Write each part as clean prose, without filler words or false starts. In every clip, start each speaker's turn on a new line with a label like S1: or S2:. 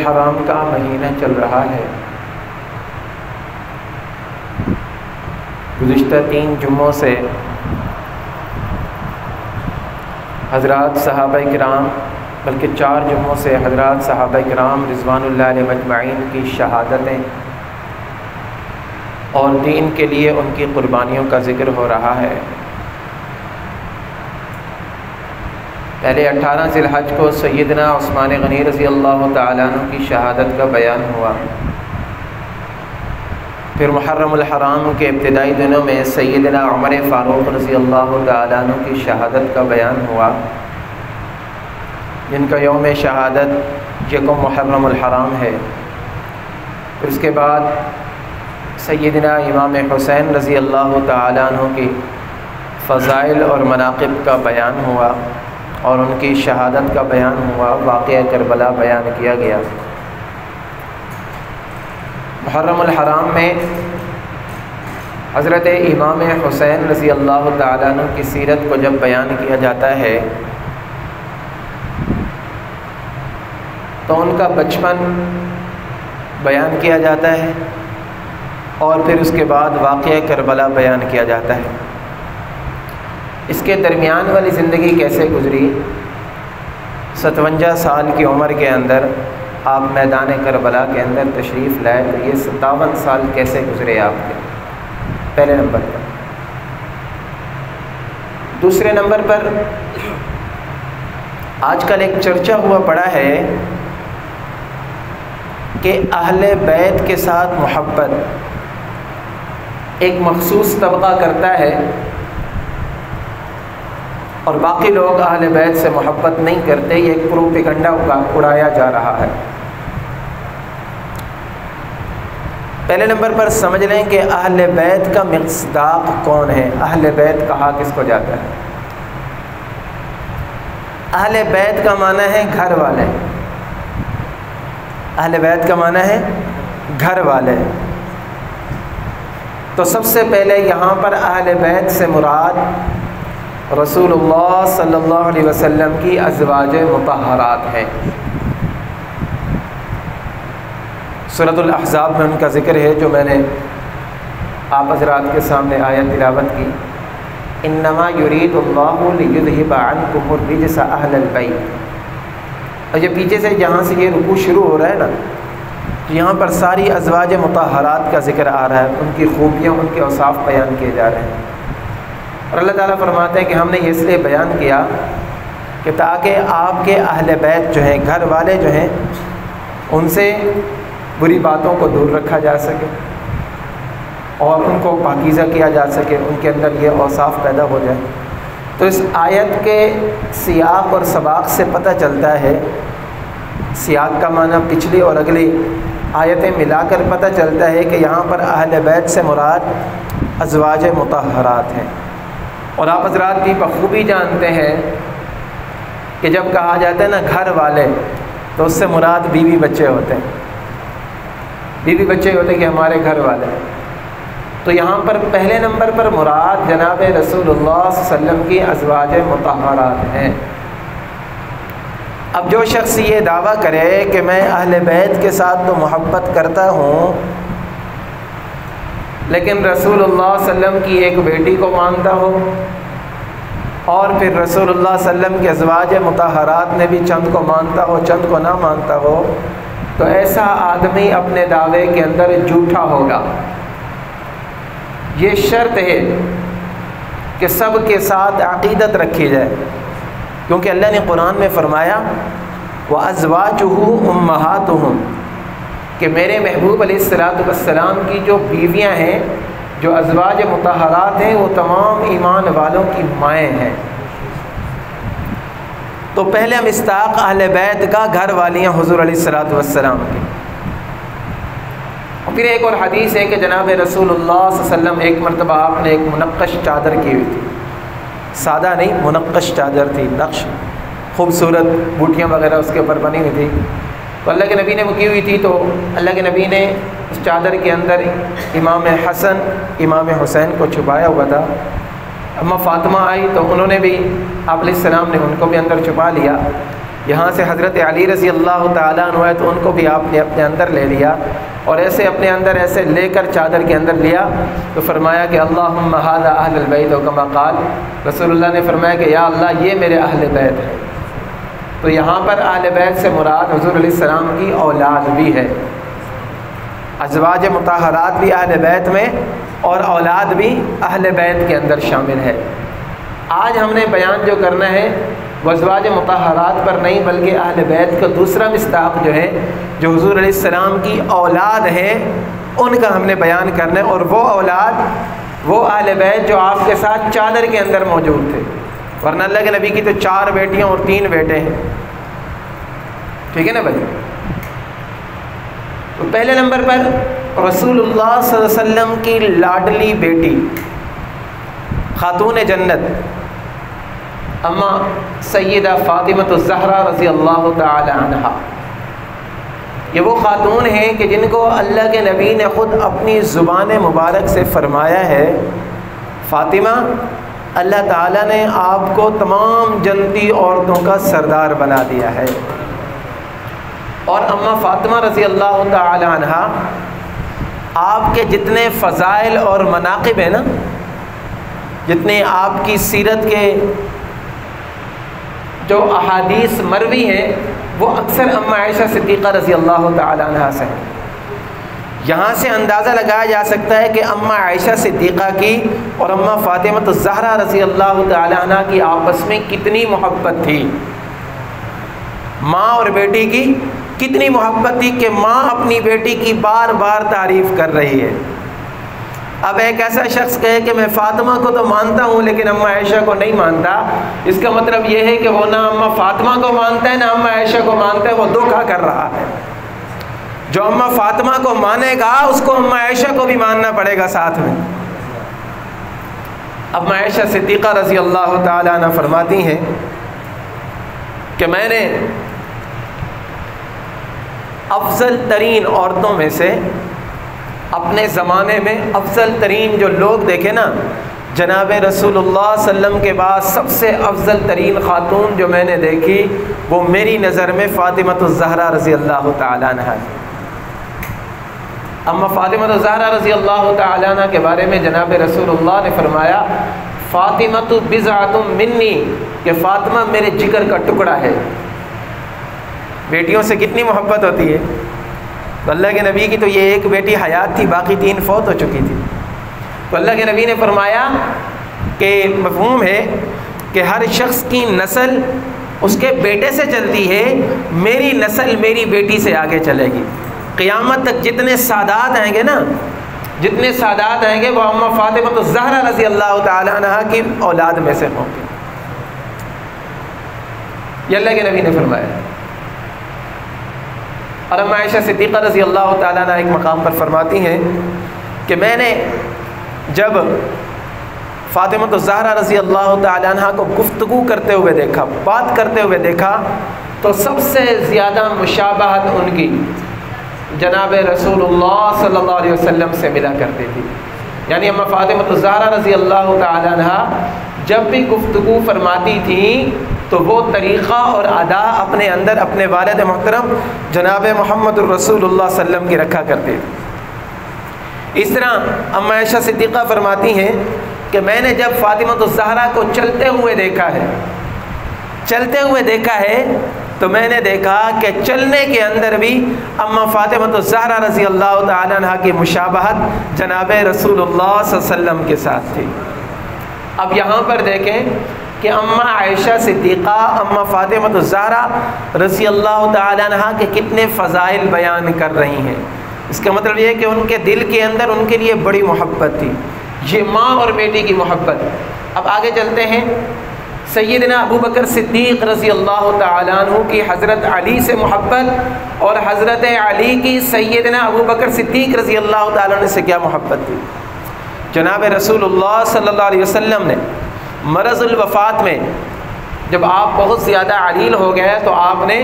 S1: الحرام کا مہینہ چل رہا ہے۔ گزشتہ 3 جمعوں سے حضرات صحابہ کرام، بلکہ 4 جمعوں سے حضرات صحابہ کرام رضوان اللہ علیہ مجمعین کی شہادتیں اور دین کے لیے ان کی قربانیوں کا ذکر ہو رہا ہے۔ پہلے 18 ذی الحج کو سیدنا عثمان غنی رضی اللہ تعالیٰ عنہ کی شہادت کا بیان ہوا۔ پھر محرم الحرام کے ابتدائی دنوں میں سیدنا عمر فاروق رضی اللہ تعالیٰ عنہ کی شہادت کا بیان ہوا، جن کا یوم شہادت یکم محرم الحرام ہے۔ پھر اس کے بعد سیدنا امام حسین رضی اللہ تعالیٰ عنہ کی فضائل اور مناقب کا بیان ہوا اور ان کی شہادت کا بیان ہوا، واقعہ کربلا بیان کیا گیا۔ محرم الحرام میں حضرت امام حسین رضی اللہ تعالیٰ عنہ کی سیرت کو جب بیان کیا جاتا ہے تو ان کا بچپن بیان کیا جاتا ہے اور پھر اس کے بعد واقعہ کربلا بیان کیا جاتا ہے۔ اس کے درمیان والی زندگی کیسے گزری، 57 سال کی عمر کے اندر آپ میدان کربلا کے اندر تشریف لائے، تو یہ 57 سال کیسے گزرے آپ کے، پہلے نمبر پر۔ دوسرے نمبر پر آج کل ایک چرچا ہوا پڑا ہے کہ اہل بیت کے ساتھ محبت ایک مخصوص طبقہ کرتا ہے اور باقی لوگ اہل بیت سے محبت نہیں کرتے۔ یہ ایک پروپیگنڈا اڑایا جا رہا ہے۔ پہلے نمبر پر سمجھ لیں کہ اہل بیت کا مصداق کون ہے، اہل بیت کہا کس کو جاتا ہے۔ اہل بیت کا معنی ہے گھر والے، اہل بیت کا معنی ہے گھر والے۔ تو سب سے پہلے یہاں پر اہل بیت سے مراد رسول اللہ صلی اللہ علیہ وسلم کی ازواج مطہرات ہیں۔ سورۃ الاحزاب میں ان کا ذکر ہے جو میں نے آپ حضرات کے سامنے آیت تلاوت کی، انما یرید اللہ لیذھب عنکم الرجس اہل البیت۔ اور یہ پیچھے سے جہاں سے یہ رکوع شروع ہو رہا ہے نا، یہاں پر ساری ازواج مطہرات کا ذکر آ رہا ہے، ان کی خوبیاں، ان کے اوصاف بیان کیے جا رہے ہیں۔ اور اللہ تعالیٰ فرماتے ہیں کہ ہم نے یہ اس لیے بیان کیا کہ تاکہ آپ کے اہل بیت جو ہیں، گھر والے جو ہیں، ان سے بری باتوں کو دور رکھا جا سکے اور ان کو پاکیزہ کیا جا سکے، ان کے اندر یہ اوصاف پیدا ہو جائے۔ تو اس آیت کے سیاق اور سباق سے پتہ چلتا ہے، سیاق کا معنی پچھلی اور اگلی آیتیں ملا کر پتہ چلتا ہے کہ یہاں پر اہل بیت سے مراد ازواج مطہرات ہیں۔ اور آپ حضرات بھی بخوبی جانتے ہیں کہ جب کہا جاتا ہے نا گھر والے، تو اس سے مراد بیوی بچے ہوتے ہیں، بیوی بچے ہوتے ہیں کہ ہمارے گھر والے۔ تو یہاں پر پہلے نمبر پر مراد جناب رسول اللہ صلی اللہ علیہ وسلم کی ازواج مطہرات ہیں۔ اب جو شخص یہ دعویٰ کرے کہ میں اہل بیت کے ساتھ تو محبت کرتا ہوں، لیکن رسول اللہ صلی اللہ علیہ وسلم کی ایک بیٹی کو مانتا ہو اور پھر رسول اللہ صلی اللہ علیہ وسلم کے ازواج مطہرات میں بھی چند کو مانتا ہو، چند کو نہ مانتا ہو، تو ایسا آدمی اپنے دعوے کے اندر جھوٹا ہوگا۔ یہ شرط ہے کہ سب کے ساتھ عقیدت رکھی جائے، کیونکہ اللہ نے قرآن میں فرمایا وَأَزْوَاجُهُ أُمَّهَاتُهُمْ، کہ میرے محبوب علیہ السلام کی جو بیویاں ہیں، جو ازواج مطہرات ہیں، وہ تمام ایمان والوں کی مائیں ہیں۔ تو پہلے مصداق اہل بیت کا گھر والیاں حضور علیہ السلام کی۔ اور پھر ایک اور حدیث ہے کہ جناب رسول اللہ صلی اللہ علیہ وسلم ایک مرتبہ آپ نے ایک منقش چادر کی ہوئی تھی، سادہ نہیں، منقش چادر تھی، نقش خوبصورت بوٹیاں وغیرہ اس کے اوپر بنی ہوئی تھی۔ تو اللہ کے نبی نے وہ کی ہوئی تھی، تو اللہ کے نبی نے اس چادر کے اندر امام حسن امام حسین کو چھپایا ہوا تھا۔ اماں فاطمہ آئی تو انہوں نے بھی آپ علیہ السلام نے ان کو بھی اندر چھپا لیا، یہاں سے حضرت علی رضی اللہ تعالیٰ عنہ ہے تو ان کو بھی آپ نے اپنے اندر لے لیا، اور ایسے اپنے اندر ایسے لے کر چادر کے اندر لیا تو فرمایا کہ اللہم ھذا اہل البیت، و کما قال، رسول اللہ نے فرمایا کہ یا اللہ یہ میرے اہل بیت ہیں۔ تو یہاں پر اہل بیت سے مراد حضور علیہ السلام کی اولاد بھی ہے، ازواج مطہرات بھی اہل بیت میں اور اولاد بھی اہل بیت کے اندر شامل ہے۔ آج ہم نے بیان جو کرنا ہے وہ ازواج مطہرات پر نہیں بلکہ اہل بیت کا دوسرا مصداق جو ہے، جو حضور علیہ السلام کی اولاد ہیں، ان کا ہم نے بیان کرنا ہے، اور وہ اولاد وہ اہل بیت جو آپ کے ساتھ چادر کے اندر موجود تھے، ورنہ اللہ کے نبی کی تو 4 بیٹیاں اور 3 بیٹے ہیں، ٹھیک ہے نا بھائی؟ تو پہلے نمبر پر رسول اللہ صلی اللہ علیہ وسلم کی لاڈلی بیٹی خاتون جنت اما سیدہ فاطمہ الزہرا رضی اللہ تعالی عنہا، یہ وہ خاتون ہیں کہ جن کو اللہ کے نبی نے خود اپنی زبان مبارک سے فرمایا ہے، فاطمہ اللہ تعالیٰ نے آپ کو تمام جنتی عورتوں کا سردار بنا دیا ہے۔ اور اما فاطمہ رضی اللہ تعالی عنہا، آپ کے جتنے فضائل اور مناقب ہیں نا، جتنے آپ کی سیرت کے جو احادیث مروی ہیں وہ اکثر اما عائشہ صدیقہ رضی اللہ تعالی عنہا سے ہیں۔ یہاں سے اندازہ لگایا جا سکتا ہے کہ اما عائشہ صدیقہ کی اور اما فاطمہ الزہرا رضی اللہ تعالی عنہا کی آپس میں کتنی محبت تھی، ماں اور بیٹی کی کتنی محبت تھی کہ ماں اپنی بیٹی کی بار بار تعریف کر رہی ہے۔ اب ایک ایسا شخص کہے کہ میں فاطمہ کو تو مانتا ہوں لیکن اما عائشہ کو نہیں مانتا، اس کا مطلب یہ ہے کہ وہ نہ اما فاطمہ کو مانتا ہے نہ اما عائشہ کو مانتا ہے، وہ دھوکہ کر رہا ہے۔ جو اما فاطمہ کو مانے گا اس کو اما عائشہ کو بھی ماننا پڑے گا ساتھ میں۔ اما عائشہ صدیقہ رضی اللہ تعالی عنہ فرماتی ہیں کہ میں نے افضل ترین عورتوں میں سے اپنے زمانے میں افضل ترین جو لوگ دیکھے نا، جناب رسول اللہ صلی اللہ علیہ وسلم کے بعد سب سے افضل ترین خاتون جو میں نے دیکھی وہ میری نظر میں فاطمہ الزہرا رضی اللہ تعالی عنہ ہے۔ اما فاطمہ الزہرا رضی اللہ تعالی عنہ کے بارے میں جناب رسول اللہ نے فرمایا فاطمہ بضعۃ منی، کہ فاطمہ میرے جگر کا ٹکڑا ہے۔ بیٹیوں سے کتنی محبت ہوتی ہے، تو اللہ کے نبی کی تو یہ ایک بیٹی حیات تھی، باقی 3 فوت ہو چکی تھی۔ تو اللہ کے نبی نے فرمایا کہ مفہوم ہے کہ ہر شخص کی نسل اس کے بیٹے سے چلتی ہے، میری نسل میری بیٹی سے آگے چلے گی۔ قیامت تک جتنے سادات آئیں گے نا، جتنے سادات آئیں گے وہ اما فاطمہ الزہرا رضی اللہ تعالی عنہ کی اولاد میں سے ہوں گے، یہ اللہ کے نبی نے فرمایا۔ اور اما عائشہ صدیقہ رضی اللہ تعالیٰ عنہ ایک مقام پر فرماتی ہیں کہ میں نے جب فاطمہ الزہرا رضی اللہ تعالیٰ عنہ کو گفتگو کرتے ہوئے دیکھا، بات کرتے ہوئے دیکھا، تو سب سے زیادہ مشابہت ان کی جناب رسول اللہ صلی اللہ علیہ وسلم سے ملا کرتی تھی۔ یعنی اما فاطمہ الزہرا رضی اللہ تعالیٰ عنہ جب بھی گفتگو فرماتی تھیں تو وہ طریقہ اور ادا اپنے اندر اپنے والد محترم جناب محمد الرسول اللہ صلی اللہ علیہ وسلم کی رکھا کرتے تھے۔ اس طرح اما عائشہ صدیقہ فرماتی ہیں کہ میں نے جب فاطمہ الزہرا کو چلتے ہوئے دیکھا ہے تو میں نے دیکھا کہ چلنے کے اندر بھی اما فاطمہ الزہرا رضی اللہ تعالی عنہ کی مشابہت جناب رسول اللہ صلی اللہ علیہ وسلم کے ساتھ تھی۔ اب یہاں پر دیکھیں کہ اما عائشہ صدیقہ اما فاطمہ الزہرا رضی اللہ تعالی عنہ کے کتنے فضائل بیان کر رہی ہیں۔ اس کا مطلب یہ ہے کہ ان کے دل کے اندر ان کے لیے بڑی محبت تھی، یہ ماں اور بیٹی کی محبت۔ اب آگے چلتے ہیں، سیدنا ابو بکر صدیق رضی اللہ تعالیٰ عنہ کی حضرت علی سے محبت اور حضرت علی کی سیدنا ابو بکر صدیق رضی اللہ تعالیٰ عنہ سے کیا محبت تھی۔ جناب رسول اللہ صلی اللہ علیہ وسلم نے مرض الوفات میں جب آپ بہت زیادہ علیل ہو گئے تو آپ نے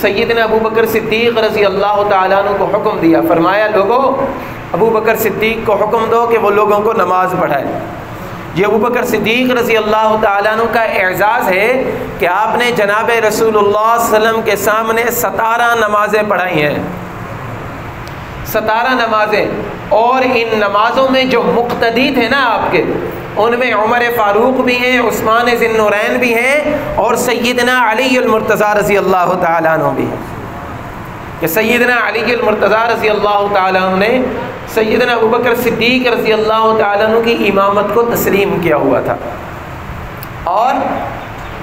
S1: سیدنا ابو بکر صدیق رضی اللہ تعالیٰ عنہ کو حکم دیا، فرمایا لوگوں ابو بکر صدیق کو حکم دو کہ وہ لوگوں کو نماز پڑھائے۔ یہ ابوبکر صدیق رضی اللہ تعالیٰ عنہ کا اعزاز ہے کہ آپ نے جناب رسول اللہ صلی اللہ علیہ وسلم کے سامنے 17 نمازیں پڑھائی ہیں، 17 نمازیں، اور ان نمازوں میں جو مقتدی تھے نا آپ کے، ان میں عمر فاروق بھی ہیں، عثمان ذی النورین بھی ہیں، اور سیدنا علی المرتضیٰ رضی اللہ تعالیٰ عنہ بھی ہیں، کہ سیدنا علی المرتضیٰ رضی اللہ تعالیٰ عنہ نے سیدنا ابوبکر صدیق رضی اللہ تعالیٰ عنہ کی امامت کو تسلیم کیا ہوا تھا، اور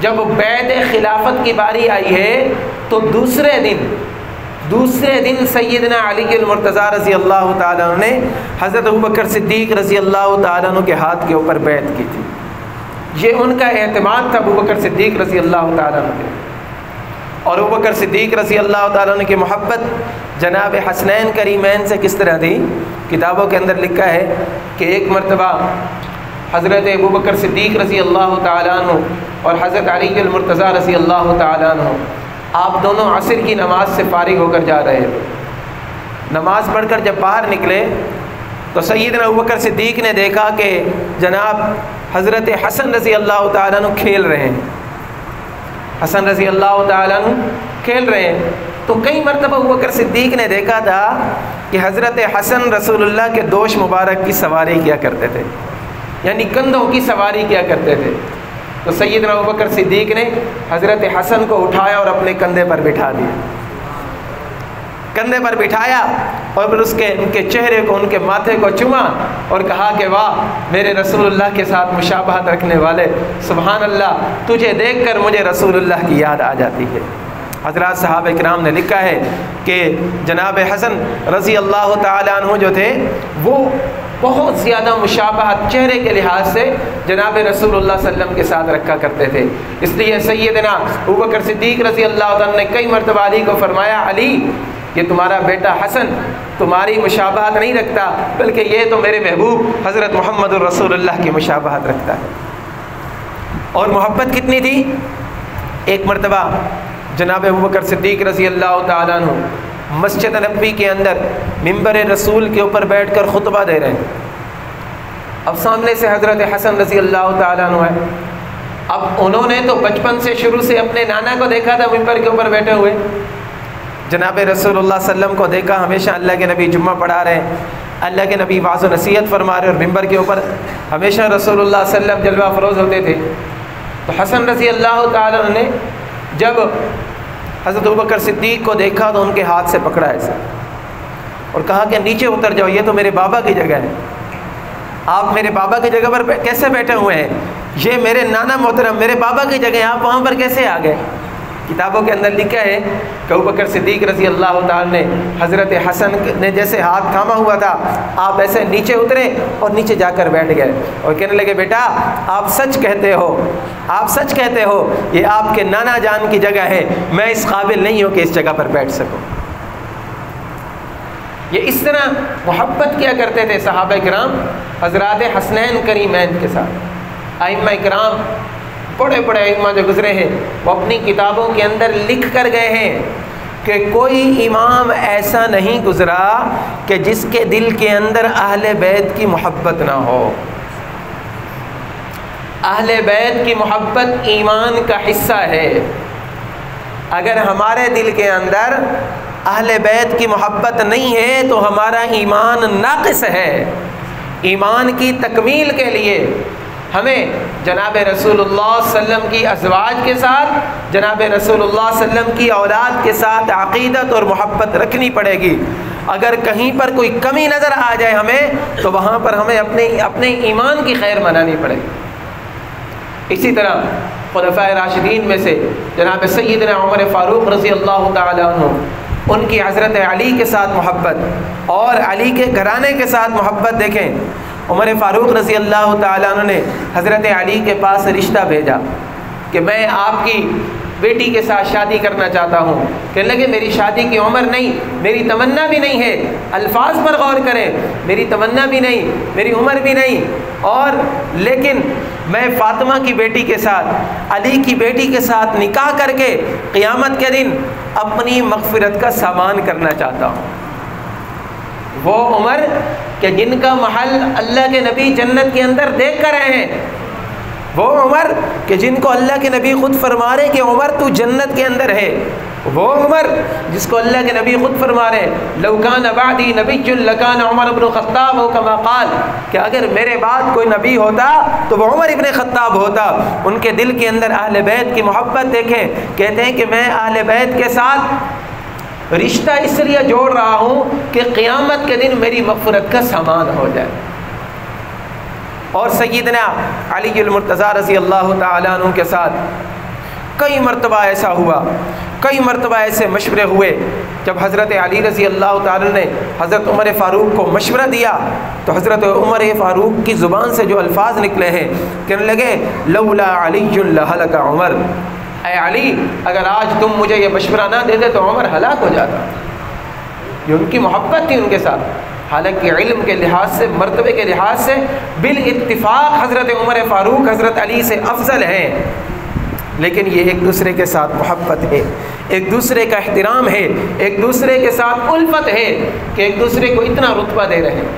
S1: جب بیعت خلافت کی باری آئی ہے تو دوسرے دن سیدنا علی المرتضیٰ رضی اللہ تعالیٰ عنہ نے حضرت ابوبکر صدیق رضی اللہ تعالیٰ عنہ کے ہاتھ کے اوپر بیعت کی تھی۔ یہ ان کا اعتماد تھا ابوبکر صدیق رضی اللہ تعالیٰ عنہ کے، اور ابوبکر صدیق رضی اللہ تعالیٰ عنہ کی محبت جناب حسنین کریمین سے کس طرح تھی؟ کتابوں کے اندر لکھا ہے کہ ایک مرتبہ حضرت ابوبکر صدیق رضی اللہ تعالیٰ عنہ اور حضرت علی المرتضیٰ رضی اللہ تعالیٰ عنہ آپ دونوں عصر کی نماز سے فارغ ہو کر جا رہے تھے۔ نماز پڑھ کر جب باہر نکلے تو سیدنا ابوبکر صدیق نے دیکھا کہ جناب حضرت حسن رضی اللہ تعالیٰ عنہ کھیل رہے ہیں، حسن رضی اللہ تعالیٰ عنہ کھیل رہے ہیں۔ تو کئی مرتبہ ابوبکر صدیق نے دیکھا تھا کہ حضرت حسن رسول اللہ کے دوش مبارک کی سواری کیا کرتے تھے، یعنی کندھوں کی سواری کیا کرتے تھے۔ تو سیدنا ابوبکر صدیق نے حضرت حسن کو اٹھایا اور اپنے کندھے پر بٹھا دیا، کندھے پر بٹھایا، اور پھر ان کے چہرے کو، ان کے ماتھے کو چوما اور کہا کہ واہ میرے رسول اللہ کے ساتھ مشابہت رکھنے والے، سبحان اللہ، تجھے دیکھ کر مجھے رسول اللہ کی یاد آ جاتی ہے۔ حضرات صحابہ کرام نے لکھا ہے کہ جناب حسن رضی اللہ تعالیٰ عنہ جو تھے وہ بہت زیادہ مشابہت چہرے کے لحاظ سے جناب رسول اللہ صلی اللہ علیہ وسلم کے ساتھ رکھا کرتے تھے۔ اس لیے سیدنا ابوبکر صدیق رضی اللہ تعالیٰ نے کئی مرتبہ علی کو فرمایا، علی یہ تمہارا بیٹا حسن تمہاری مشابہت نہیں رکھتا، بلکہ یہ تو میرے محبوب حضرت محمد الرسول اللہ کی مشابہت رکھتا ہے۔ اور محبت کتنی تھی؟ ایک مرتبہ جناب ابوبکر صدیق رضی اللہ تعالیٰ عنہ مسجد نبوی کے اندر ممبر رسول کے اوپر بیٹھ کر خطبہ دے رہے ہیں۔ اب سامنے سے حضرت حسن رضی اللہ تعالیٰ عنہ ہے۔ اب انہوں نے تو بچپن سے شروع سے اپنے نانا کو دیکھا تھا ممبر کے اوپر بیٹھے ہوئے، جناب رسول اللہ صلی اللہ علیہ وسلم کو دیکھا ہمیشہ اللہ کے نبی جمعہ پڑھا رہے ہیں، اللہ کے نبی واعظ و نصیحت فرما رہے، اور ممبر کے اوپر ہمیشہ رسول اللہ صلی اللہ علیہ وسلم جلوہ افروز ہوتے تھے۔ تو حسن رضی اللہ تعالیٰ عنہ نے جب حضرت ابوبکر صدیق کو دیکھا تو ان کے ہاتھ سے پکڑا ایسا اور کہا کہ نیچے اتر جاؤ، یہ تو میرے بابا کی جگہ ہے، آپ میرے بابا کی جگہ پر کیسے بیٹھے ہوئے ہیں؟ یہ میرے نانا محترم میرے بابا کی جگہ ہے، آپ وہاں پر کیسے آ گئے؟ کتابوں کے اندر لکھا ہے کہ ابوبکر صدیق رضی اللہ تعالیٰ نے حضرت حسن نے جیسے ہاتھ تھاما ہوا تھا، آپ ایسے نیچے اترے اور نیچے جا کر بیٹھ گئے اور کہنے لگے، بیٹا آپ سچ کہتے ہو، آپ سچ کہتے ہو، یہ آپ کے نانا جان کی جگہ ہے، میں اس قابل نہیں ہوں کہ اس جگہ پر بیٹھ سکوں۔ یہ اس طرح محبت کیا کرتے تھے صحابہ کرام حضرات حسنین کریمین کے ساتھ۔ ائمہ کرام بڑے بڑے ائمہ جو گزرے ہیں وہ اپنی کتابوں کے اندر لکھ کر گئے ہیں کہ کوئی امام ایسا نہیں گزرا کہ جس کے دل کے اندر اہل بیت کی محبت نہ ہو۔ اہل بیت کی محبت ایمان کا حصہ ہے۔ اگر ہمارے دل کے اندر اہل بیت کی محبت نہیں ہے تو ہمارا ایمان ناقص ہے۔ ایمان کی تکمیل کے لیے ہمیں جناب رسول اللہ صلی اللہ علیہ وسلم کی ازواج کے ساتھ، جناب رسول اللہ صلی اللہ علیہ وسلم کی اولاد کے ساتھ عقیدت اور محبت رکھنی پڑے گی۔ اگر کہیں پر کوئی کمی نظر آ جائے ہمیں تو وہاں پر ہمیں اپنے ایمان کی خیر منانی پڑے گی۔ اسی طرح خلفائے راشدین میں سے جناب سیدنا عمر فاروق رضی اللہ تعالی عنہ، ان کی حضرت علی کے ساتھ محبت اور علی کے گھرانے کے ساتھ محبت دیکھیں۔ عمر فاروق رضی اللہ تعالیٰ عنہ نے حضرت علی کے پاس رشتہ بھیجا کہ میں آپ کی بیٹی کے ساتھ شادی کرنا چاہتا ہوں۔ کہنے لگے میری شادی کی عمر نہیں، میری تمنا بھی نہیں ہے، الفاظ پر غور کریں، میری تمنا بھی نہیں، میری عمر بھی نہیں، اور لیکن میں فاطمہ کی بیٹی کے ساتھ، علی کی بیٹی کے ساتھ نکاح کر کے قیامت کے دن اپنی مغفرت کا سامان کرنا چاہتا ہوں۔ وہ عمر کہ جن کا محل اللہ کے نبی جنت کے اندر دیکھ کر رہے ہیں، وہ عمر کہ جن کو اللہ کے نبی خود فرما رہے کہ عمر تو جنت کے اندر ہے، وہ عمر جس کو اللہ کے نبی خود فرما رہے لو کان بعدی نبی لکان عمر بن الخطاب ہو کما قال، کہ اگر میرے بعد کوئی نبی ہوتا تو وہ عمر ابن خطاب ہوتا۔ ان کے دل کے اندر اہل بیت کی محبت دیکھیں، کہتے ہیں کہ میں اہل بیت کے ساتھ رشتہ اس لیے جوڑ رہا ہوں کہ قیامت کے دن میری مغفرت کا سامان ہو جائے۔ اور سیدنا علی المرتضیٰ رضی اللہ تعالیٰ عنہ کے ساتھ کئی مرتبہ ایسا ہوا، کئی مرتبہ ایسے مشورے ہوئے۔ جب حضرت علی رضی اللہ تعالیٰ نے حضرت عمر فاروق کو مشورہ دیا تو حضرت عمر فاروق کی زبان سے جو الفاظ نکلے ہیں، کہنے لگے لولا علی لہلک عمر، اے علی اگر آج تم مجھے یہ مشورہ نہ دیتے تو عمر ہلاک ہو جاتا۔ یہ ان کی محبت تھی ان کے ساتھ، حالانکہ علم کے لحاظ سے، مرتبے کے لحاظ سے بالاتفاق حضرت عمر فاروق حضرت علی سے افضل ہیں، لیکن یہ ایک دوسرے کے ساتھ محبت ہے، ایک دوسرے کا احترام ہے، ایک دوسرے کے ساتھ الفت ہے کہ ایک دوسرے کو اتنا رتبہ دے رہے ہیں۔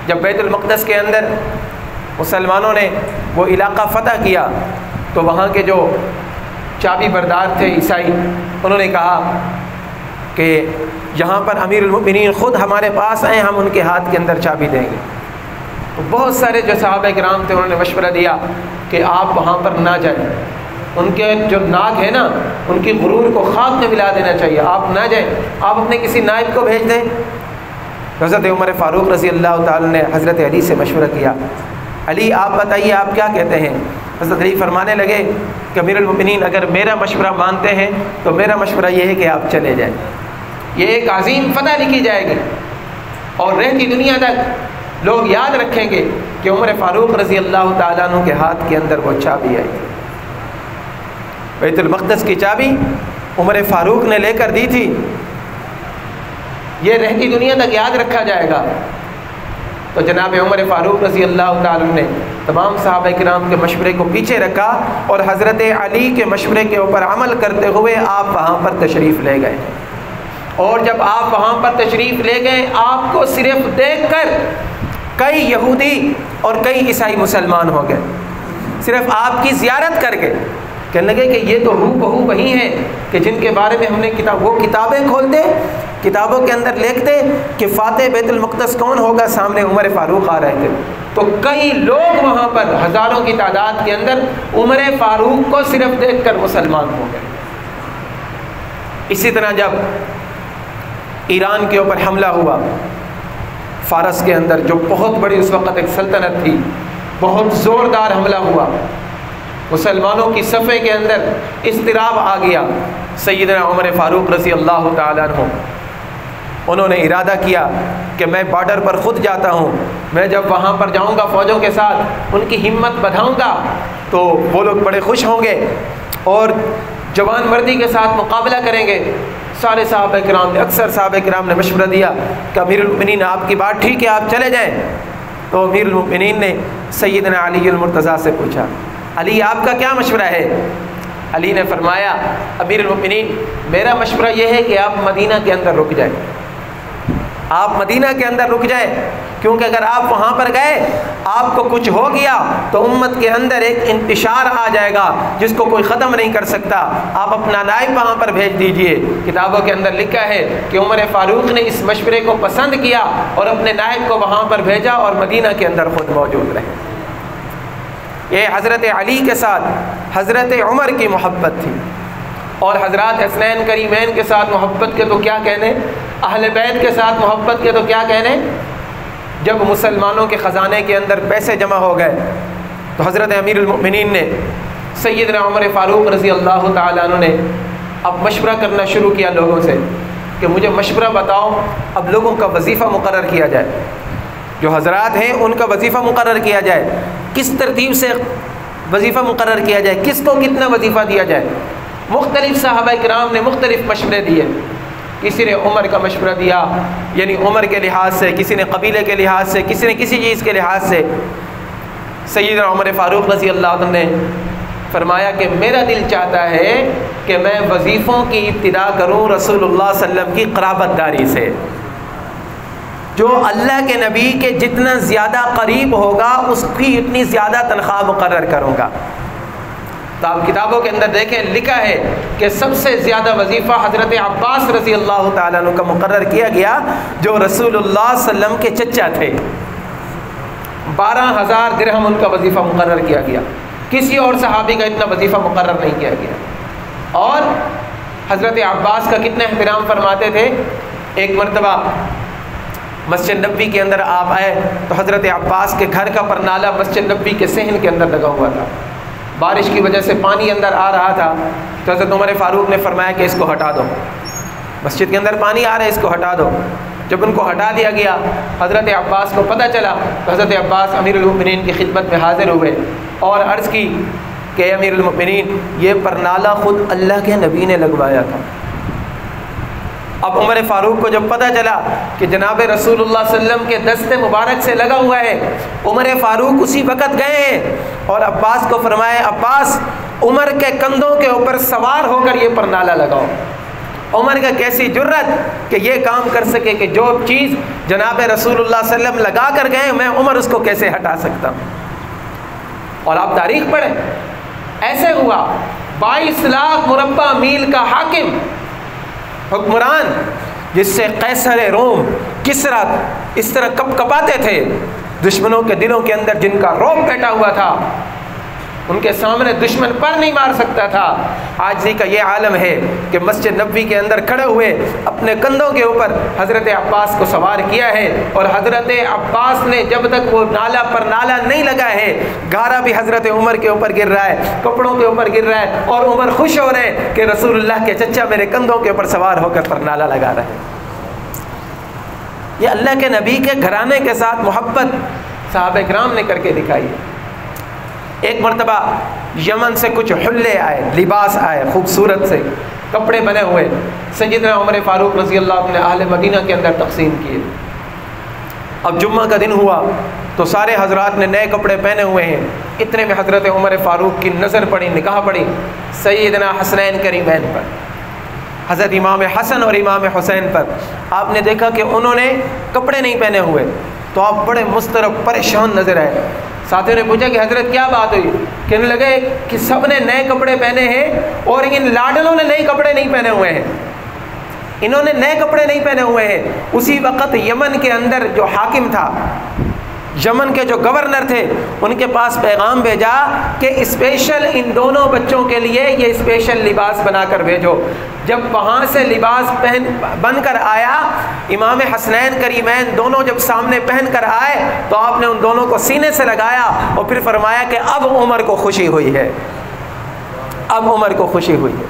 S1: جب بیت المقدس کے اندر مسلمانوں نے وہ علاقہ فتح کیا تو وہاں کے جو چابی بردار تھے عیسائی، انہوں نے کہا کہ یہاں پر امیر المؤمنین خود ہمارے پاس آئیں، ہم ان کے ہاتھ کے اندر چابی دیں گے۔ تو بہت سارے جو صحابہ کرام تھے انہوں نے مشورہ دیا کہ آپ وہاں پر نہ جائیں، ان کے جو ناک ہے نا ان کی غرور کو خاک میں ملا دینا چاہیے، آپ نہ جائیں، آپ اپنے کسی نائب کو بھیج دیں۔ حضرت عمر فاروق رضی اللہ تعالیٰ نے حضرت علی سے مشورہ کیا، علی آپ بتائیے آپ کیا کہتے ہیں؟ حضرت علی فرمانے لگے کہ امیر المؤمنین اگر میرا مشورہ مانتے ہیں تو میرا مشورہ یہ ہے کہ آپ چلے جائیں، یہ ایک عظیم فتح لکھی جائے گی اور رہتی دنیا تک لوگ یاد رکھیں گے کہ عمر فاروق رضی اللہ تعالیٰ عنہ کے ہاتھ کے اندر وہ چابی آئی تھی، بیت المقدس کی چابی عمر فاروق نے لے کر دی تھی، یہ رہتی دنیا تک یاد رکھا جائے گا۔ تو جناب عمر فاروق رضی اللہ تعالیٰ نے تمام صحابہ کرام کے مشورے کو پیچھے رکھا اور حضرت علی کے مشورے کے اوپر عمل کرتے ہوئے آپ وہاں پر تشریف لے گئے، اور جب آپ وہاں پر تشریف لے گئے آپ کو صرف دیکھ کر کئی یہودی اور کئی عیسائی مسلمان ہو گئے، صرف آپ کی زیارت کر کے کہنے لگے کہ یہ تو ہو بہو وہی ہیں کہ جن کے بارے میں ہم نے وہ کتابیں کھولتے، کتابوں کے اندر لکھتے کہ فاتح بیت المقدس کون ہوگا، سامنے عمر فاروق آ رہے تھے۔ تو کئی لوگ وہاں پر ہزاروں کی تعداد کے اندر عمر فاروق کو صرف دیکھ کر مسلمان ہو گئے۔ اسی طرح جب ایران کے اوپر حملہ ہوا، فارس کے اندر جو بہت بڑی اس وقت ایک سلطنت تھی، بہت زوردار حملہ ہوا، مسلمانوں کی صفے کے اندر اضطراب آ گیا۔ سیدنا عمر فاروق رضی اللہ تعالیٰ عنہ انہوں نے ارادہ کیا کہ میں بارڈر پر خود جاتا ہوں، میں جب وہاں پر جاؤں گا فوجوں کے ساتھ ان کی ہمت بڑھاؤں گا تو وہ لوگ بڑے خوش ہوں گے اور جوان مردی کے ساتھ مقابلہ کریں گے۔ سارے صحابہ کرام نے، اکثر صحابہ کرام نے مشورہ دیا کہ امیر المؤمنین آپ کی بات ٹھیک ہے، آپ چلے جائیں۔ تو امیر المؤمنین نے سیدنا علی المرتضیٰ سے پوچھا، علی آپ کا کیا مشورہ ہے؟ علی نے فرمایا، امیر المؤمنین میرا مشورہ یہ ہے کہ آپ مدینہ کے اندر رک جائیں، آپ مدینہ کے اندر رک جائیں، کیونکہ اگر آپ وہاں پر گئے آپ کو کچھ ہو گیا تو امت کے اندر ایک انتشار آ جائے گا جس کو کوئی ختم نہیں کر سکتا، آپ اپنا نائب وہاں پر بھیج دیجئے۔ کتابوں کے اندر لکھا ہے کہ عمر فاروق نے اس مشورے کو پسند کیا اور اپنے نائب کو وہاں پر بھیجا اور مدینہ کے اندر خود موجود رہے۔ یہ حضرت علی کے ساتھ حضرت عمر کی محبت تھی، اور حضرات حسنین کریمین کے ساتھ محبت کے تو کیا کہنے، اہل بیت کے ساتھ محبت کے تو کیا کہنے۔ جب مسلمانوں کے خزانے کے اندر پیسے جمع ہو گئے تو حضرت امیر المؤمنین نے سیدنا عمر فاروق رضی اللہ تعالیٰ عنہ نے اب مشورہ کرنا شروع کیا لوگوں سے کہ مجھے مشورہ بتاؤ، اب لوگوں کا وظیفہ مقرر کیا جائے، جو حضرات ہیں ان کا وظیفہ مقرر کیا جائے، کس ترتیب سے وظیفہ مقرر کیا جائے، کس کو کتنا وظیفہ دیا جائے۔ مختلف صحابہ کرام نے مختلف مشورے دیے، کسی نے عمر کا مشورہ دیا یعنی عمر کے لحاظ سے، کسی نے قبیلے کے لحاظ سے، کسی نے کسی چیز کے لحاظ سے۔ سیدنا عمر فاروق رضی اللہ عنہ نے فرمایا کہ میرا دل چاہتا ہے کہ میں وظیفوں کی ابتدا کروں رسول اللہ صلی اللہ علیہ وسلم کی قرابت داری سے، جو اللہ کے نبی کے جتنا زیادہ قریب ہوگا اس کی اتنی زیادہ تنخواہ مقرر کروں گا۔ تو آپ کتابوں کے اندر دیکھیں لکھا ہے کہ سب سے زیادہ وظیفہ حضرت عباس رضی اللہ تعالیٰ عنہ کا مقرر کیا گیا، جو رسول اللہ صلی اللہ علیہ وسلم کے چچا تھے۔ 12,000 درہم ان کا وظیفہ مقرر کیا گیا، کسی اور صحابی کا اتنا وظیفہ مقرر نہیں کیا گیا۔ اور حضرت عباس کا کتنا احترام فرماتے تھے۔ ایک مرتبہ مسجد نبوی کے اندر آپ آئے تو حضرت عباس کے گھر کا پرنالہ مسجد نبوی کے صحن کے اندر لگا ہوا تھا، بارش کی وجہ سے پانی اندر آ رہا تھا، تو حضرت عمر فاروق نے فرمایا کہ اس کو ہٹا دو، مسجد کے اندر پانی آ رہا ہے، اس کو ہٹا دو۔ جب ان کو ہٹا دیا گیا، حضرت عباس کو پتہ چلا تو حضرت عباس امیر المؤمنین کی خدمت میں حاضر ہوئے اور عرض کی کہ امیر المؤمنین یہ پرنالہ خود اللہ کے نبی نے لگوایا تھا۔ اب عمر فاروق کو جب پتہ چلا کہ جناب رسول اللہ صلی اللہ علیہ وسلم کے دست مبارک سے لگا ہوا ہے، عمر فاروق اسی وقت گئے ہیں اور عباس کو فرمایا عباس عمر کے کندھوں کے اوپر سوار ہو کر یہ پرنالہ لگاؤ۔ عمر کا کیسی جرت کہ یہ کام کر سکے کہ جو چیز جناب رسول اللہ صلی اللہ علیہ وسلم لگا کر گئے میں عمر اس کو کیسے ہٹا سکتا ہوں۔ اور آپ تاریخ پڑھیں، ایسے ہوا 22 لاکھ مربع میل کا حاکم، حکمران، جس سے قیصر روم کسریٰ اس طرح کپ کپاتے تھے، دشمنوں کے دلوں کے اندر جن کا رعب بیٹھا ہوا تھا، ان کے سامنے دشمن پر نہیں مار سکتا تھا۔ آج کا یہ عالم ہے کہ مسجد نبوی کے اندر کھڑے ہوئے اپنے کندھوں کے اوپر حضرت عباس کو سوار کیا ہے، اور حضرت عباس نے جب تک وہ نالا پر نالا نہیں لگا ہے، گارا بھی حضرت عمر کے اوپر گر رہا ہے، کپڑوں کے اوپر گر رہا ہے، اور عمر خوش ہو رہے ہیں کہ رسول اللہ کے چچا میرے کندھوں کے اوپر سوار ہو کر پر نالا لگا رہے ہیں۔ یہ اللہ کے نبی کے گھرانے کے ساتھ محبت صحابہ کرام نے کر کے دکھائی ہے۔ ایک مرتبہ یمن سے کچھ حلے آئے، لباس آئے، خوبصورت سے کپڑے بنے ہوئے، سیدنا عمر فاروق رضی اللہ عنہ نے اہل مدینہ کے اندر تقسیم کیے۔ اب جمعہ کا دن ہوا تو سارے حضرات نے نئے کپڑے پہنے ہوئے ہیں، اتنے میں حضرت عمر فاروق کی نظر پڑی، نگاہ پڑی سیدنا حسنین کریمین پر، حضرت امام حسن اور امام حسین پر۔ آپ نے دیکھا کہ انہوں نے کپڑے نہیں پہنے ہوئے، تو آپ بڑے مضطرب پریشان نظر آئے۔ ساتھیوں نے پوچھا کہ حضرت کیا بات ہوئی؟ کہنے لگے کہ سب نے نئے کپڑے پہنے ہیں اور ان لاڈلوں نے نئے کپڑے نہیں پہنے ہوئے ہیں، انہوں نے نئے کپڑے نہیں پہنے ہوئے ہیں۔ اسی وقت یمن کے اندر جو حاکم تھا، یمن کے جو گورنر تھے، ان کے پاس پیغام بھیجا کہ اسپیشل ان دونوں بچوں کے لیے یہ اسپیشل لباس بنا کر بھیجو۔ جب وہاں سے لباس بن کر آیا، امام حسنین کریمین دونوں جب سامنے پہن کر آئے تو آپ نے ان دونوں کو سینے سے لگایا اور پھر فرمایا کہ اب عمر کو خوشی ہوئی ہے، اب عمر کو خوشی ہوئی ہے۔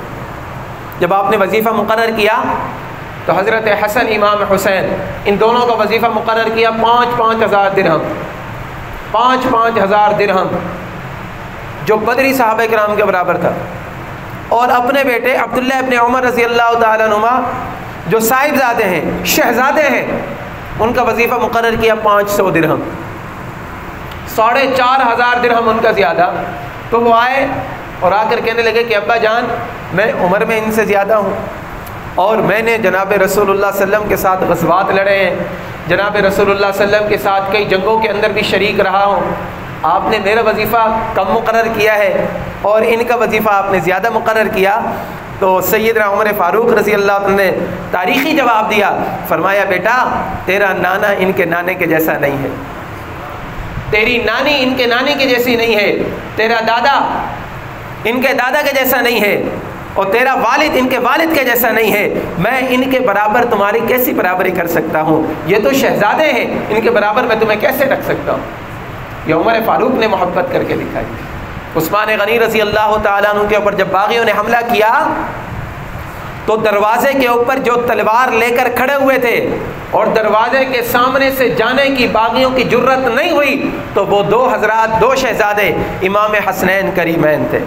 S1: جب آپ نے وظیفہ مقرر کیا تو حضرت حسن امام حسین ان دونوں کا وظیفہ مقرر کیا 5-5 ہزار درہم، 5-5 ہزار درہم، جو بدری صحابہ کرام کے برابر تھا۔ اور اپنے بیٹے عبداللہ ابن عمر رضی اللہ تعالیٰ عنہما جو صاحبزادے ہیں، شہزادے ہیں، ان کا وظیفہ مقرر کیا 500 درہم، 4,500 درہم ان کا زیادہ۔ تو وہ آئے اور آ کر کہنے لگے کہ ابا جان میں عمر میں ان سے زیادہ ہوں، اور میں نے جناب رسول اللہ صلی اللہ علیہ وسلم کے ساتھ غزوات لڑے ہیں، جناب رسول اللہ صلی اللہ علیہ وسلم کے ساتھ کئی جنگوں کے اندر بھی شریک رہا ہوں، آپ نے میرا وظیفہ کم مقرر کیا ہے اور ان کا وظیفہ آپ نے زیادہ مقرر کیا۔ تو سیدنا عمر فاروق رضی اللہ عنہ نے تاریخی جواب دیا، فرمایا بیٹا تیرا نانا ان کے نانے کے جیسا نہیں ہے، تیری نانی ان کے نانی کے جیسی نہیں ہے، تیرا دادا ان کے دادا کے جیسا نہیں ہے، اور تیرا والد ان کے والد کے جیسا نہیں ہے، میں ان کے برابر تمہاری کیسی برابری کر سکتا ہوں؟ یہ تو شہزادے ہیں، ان کے برابر میں تمہیں کیسے رکھ سکتا ہوں؟ یہ عمر فاروق نے محبت کر کے دکھائی۔ عثمان غنی رضی اللہ تعالیٰ عنہ کے اوپر جب باغیوں نے حملہ کیا تو دروازے کے اوپر جو تلوار لے کر کھڑے ہوئے تھے اور دروازے کے سامنے سے جانے کی باغیوں کی جرت نہیں ہوئی، تو وہ دو حضرات، دو شہزادے امام حسنین کریمین تھے،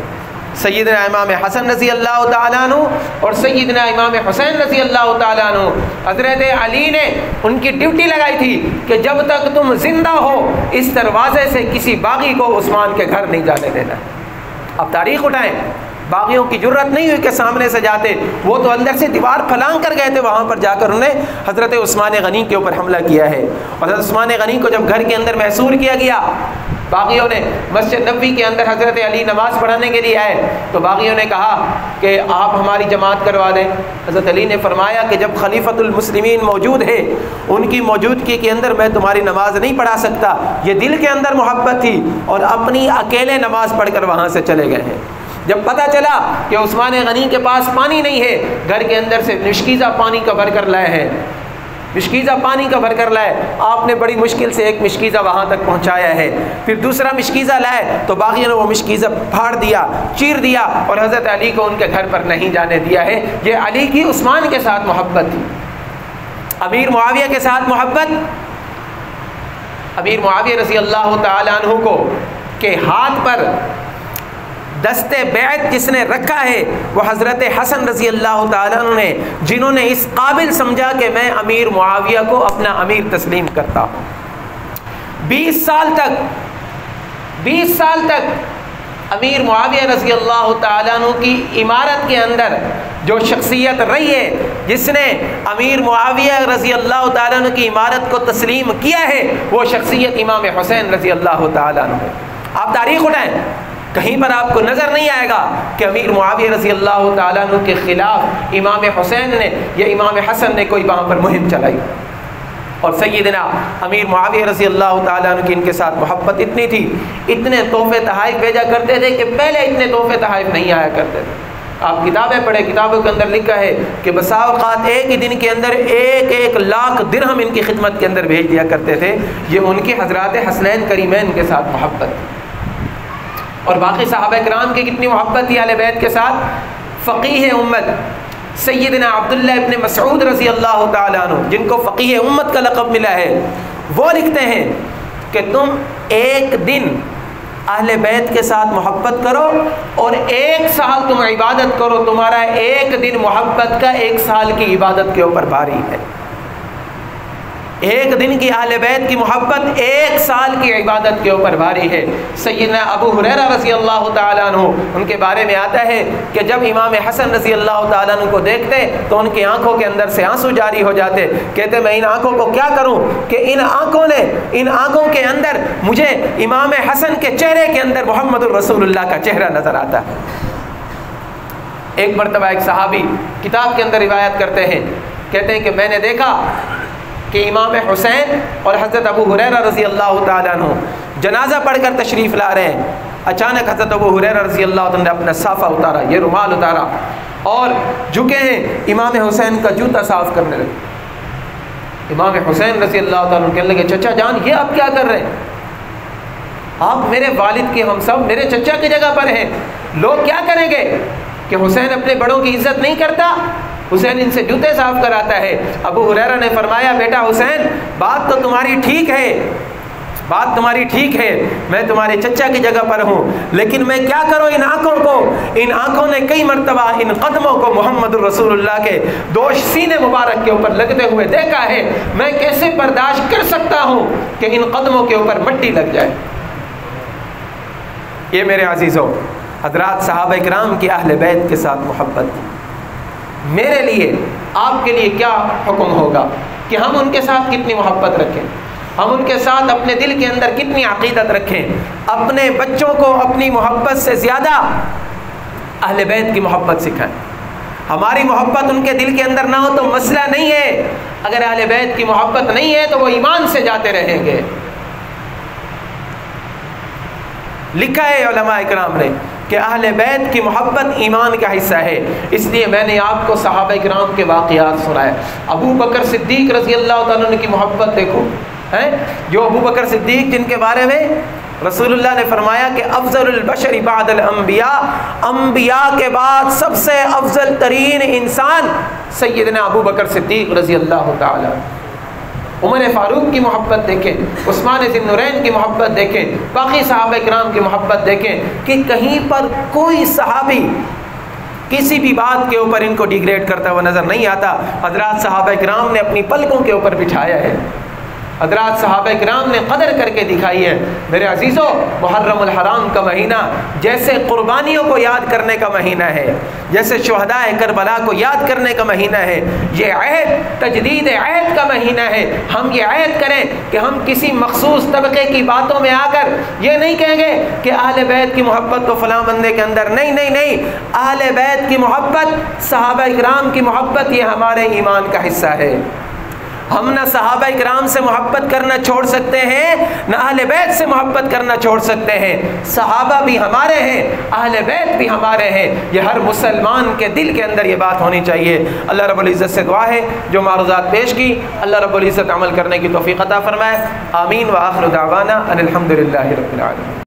S1: سیدنا امام حسن رضی اللہ تعالیٰ عنہ اور سیدنا امام حسین رضی اللہ تعالیٰ عنہ۔ حضرت علی نے ان کی ڈیوٹی لگائی تھی کہ جب تک تم زندہ ہو اس دروازے سے کسی باغی کو عثمان کے گھر نہیں جانے دینا۔ اب تاریخ اٹھائیں، باغیوں کی جرت نہیں ہوئی کہ سامنے سے جاتے، وہ تو اندر سے دیوار پھلانگ کر گئے تھے، وہاں پر جا کر انہوں نے حضرت عثمان غنی کے اوپر حملہ کیا ہے۔ اور حضرت عثمان غنی کو جب گھر کے اندر محصور کیا گیا، باغیوں نے مسجد نبوی کے اندر حضرت علی نماز پڑھانے کے لیے آئے تو باغیوں نے کہا کہ آپ ہماری جماعت کروا دیں۔ حضرت علی نے فرمایا کہ جب خلیفۃ المسلمین موجود ہے، ان کی موجودگی کے اندر میں تمہاری نماز نہیں پڑھا سکتا۔ یہ دل کے اندر محبت تھی اور اپنی اکیلے نماز پڑھ کر وہاں سے چلے گئے ہیں۔ جب پتہ چلا کہ عثمان غنی کے پاس پانی نہیں ہے، گھر کے اندر سے مشکیزہ پانی کا بھر کر لائے ہیں، مشکیزہ پانی کا بھر کر لائے، آپ نے بڑی مشکل سے ایک مشکیزہ وہاں تک پہنچایا ہے، پھر دوسرا مشکیزہ لائے تو باغیوں نے وہ مشکیزہ پھاڑ دیا، چیر دیا اور حضرت علی کو ان کے گھر پر نہیں جانے دیا ہے۔ یہ علی کی عثمان کے ساتھ محبت تھی۔ امیر معاویہ کے ساتھ محبت، امیر معاویہ رضی اللہ تعالیٰ عنہ کو کے ہاتھ پر دست بیعت جس نے رکھا ہے وہ حضرت حسن رضی اللہ تعالیٰ عنہ نے، جنہوں نے اس قابل سمجھا کہ میں امیر معاویہ کو اپنا امیر تسلیم کرتا ہوں۔ 20 سال تک امیر معاویہ رضی اللہ تعالیٰ عنہ کی عمارت کے اندر جو شخصیت رہی ہے، جس نے امیر معاویہ رضی اللہ تعالیٰ عنہ کی عمارت کو تسلیم کیا ہے، وہ شخصیت امام حسین رضی اللہ تعالیٰ عنہ ہے۔ آپ تاریخ اٹھائیں، کہیں پر آپ کو نظر نہیں آئے گا کہ امیر معاویہ رضی اللہ تعالیٰ عنہ کے خلاف امام حسین نے یا امام حسن نے کوئی وہاں پر مہم چلائی۔ اور سیدنا امیر معاویہ رضی اللہ تعالیٰ عنہ کی ان کے ساتھ محبت اتنی تھی، اتنے تحفے تحائف بھیجا کرتے تھے کہ پہلے اتنے تحفے تحائف نہیں آیا کرتے تھے۔ آپ کتابیں پڑھیں، کتابوں کے اندر لکھا ہے کہ بسا اوقات ایک ہی دن کے اندر 1,00,000 درہم ان کی خدمت کے اندر بھیج دیا کرتے تھے۔ یہ ان کے حضرات حسنین کریمین کے ساتھ محبت تھی۔ اور باقی صحابہ کرام کی کتنی محبت تھی اہل بیت کے ساتھ۔ فقیہ امت سیدنا عبداللہ ابن مسعود رضی اللہ تعالیٰ عنہ، جن کو فقیہ امت کا لقب ملا ہے، وہ لکھتے ہیں کہ تم ایک دن اہل بیت کے ساتھ محبت کرو اور 1 سال تم عبادت کرو، تمہارا 1 دن محبت کا 1 سال کی عبادت کے اوپر بھاری ہے۔ 1 دن کی اہل بیت کی محبت 1 سال کی عبادت کے اوپر بھاری ہے۔ سیدنا ابو ہریرہ رضی اللہ تعالیٰ عنہ، ان کے بارے میں آتا ہے کہ جب امام حسن رضی اللہ تعالیٰ عنہ کو دیکھتے تو ان کی آنکھوں کے اندر سے آنسو جاری ہو جاتے، کہتے میں ان آنکھوں کو کیا کروں کہ ان آنکھوں کے اندر مجھے امام حسن کے چہرے کے اندر محمد الرسول اللہ کا چہرہ نظر آتا ہے۔ ایک مرتبہ ایک صحابی کتاب کے اندر روایت کرتے ہیں، کہتے ہیں کہ میں نے دیکھا کہ امام حسین اور حضرت ابو ہریرہ رضی اللہ تعالیٰ عنہ جنازہ پڑھ کر تشریف لا رہے ہیں۔ اچانک حضرت ابو ہریرہ رضی اللہ عنہ نے اپنا صافہ اتارا، یہ رومال اتارا اور جھکے ہیں امام حسین کا جوتا صاف کرنے لگے۔ امام حسین رضی اللہ تعالیٰ عنہ کہنے لگے چچا جان یہ آپ کیا کر رہے ہیں؟ آپ میرے والد کے ہم سب میرے چچا کی جگہ پر ہیں، لوگ کیا کریں گے کہ حسین اپنے بڑوں کی عزت نہیں کرتا، حسین ان سے جوتے صاف کراتا ہے۔ ابو ہریرہ نے فرمایا بیٹا حسین بات تو تمہاری ٹھیک ہے، میں تمہارے چچا کی جگہ پر ہوں، لیکن میں کیا کروں ان آنکھوں نے کئی مرتبہ ان قدموں کو محمد الرسول اللہ کے دوش سینے مبارک کے اوپر لگتے ہوئے دیکھا ہے، میں کیسے برداشت کر سکتا ہوں کہ ان قدموں کے اوپر مٹی لگ جائے۔ یہ میرے عزیزوں حضرات صحابہ کرام کی اہل بیت کے ساتھ محبت تھی۔ میرے لیے آپ کے لیے کیا حکم ہوگا کہ ہم ان کے ساتھ کتنی محبت رکھیں، ہم ان کے ساتھ اپنے دل کے اندر کتنی عقیدت رکھیں، اپنے بچوں کو اپنی محبت سے زیادہ اہل بیت کی محبت سکھائیں۔ ہماری محبت ان کے دل کے اندر نہ ہو تو مسئلہ نہیں ہے، اگر اہل بیت کی محبت نہیں ہے تو وہ ایمان سے جاتے رہیں گے۔ لکھا ہے علماء کرام نے کہ اہل بیت کی محبت ایمان کا حصہ ہے، اس لیے میں نے آپ کو صحابہ کرام کے واقعات سنائے۔ ابو بکر صدیق رضی اللہ تعالیٰ عنہ کی محبت دیکھو، جو ابو بکر صدیق جن کے بارے میں رسول اللہ نے فرمایا کہ افضل البشر بعد الانبیاء، انبیاء کے بعد سب سے افضل ترین انسان سیدنا ابو بکر صدیق رضی اللہ تعالیٰ۔ عمر فاروق کی محبت دیکھیں، عثمان ذی النورین کی محبت دیکھیں، باقی صحابہ کرام کی محبت دیکھیں کہ کہیں پر کوئی صحابی کسی بھی بات کے اوپر ان کو ڈیگریڈ کرتا ہوا نظر نہیں آتا۔ حضرات صحابہ کرام نے اپنی پلکوں کے اوپر بٹھایا ہے، حضرات صحابہ کرام نے قدر کر کے دکھائی ہے۔ میرے عزیزوں، محرم الحرام کا مہینہ جیسے قربانیوں کو یاد کرنے کا مہینہ ہے، جیسے شہداء کربلا کو یاد کرنے کا مہینہ ہے، یہ عہد تجدید عہد کا مہینہ ہے۔ ہم یہ عہد کریں کہ ہم کسی مخصوص طبقے کی باتوں میں آ کر یہ نہیں کہیں گے کہ اہل بیت کی محبت تو فلاں بندے کے اندر نہیں، نہیں نہیں، اہل بیت کی محبت، صحابہ کرام کی محبت یہ ہمارے ایمان کا حصہ ہے۔ ہم نہ صحابہ کرام سے محبت کرنا چھوڑ سکتے ہیں، نہ اہل بیت سے محبت کرنا چھوڑ سکتے ہیں۔ صحابہ بھی ہمارے ہیں، اہل بیت بھی ہمارے ہیں، یہ ہر مسلمان کے دل کے اندر یہ بات ہونی چاہیے۔ اللہ رب العزت سے دعا ہے جو معروضات پیش کی اللہ رب العزت عمل کرنے کی توفیق عطا فرمائے۔ آمین۔ وآخر دعوانا ان الحمد للہ رب العالمین۔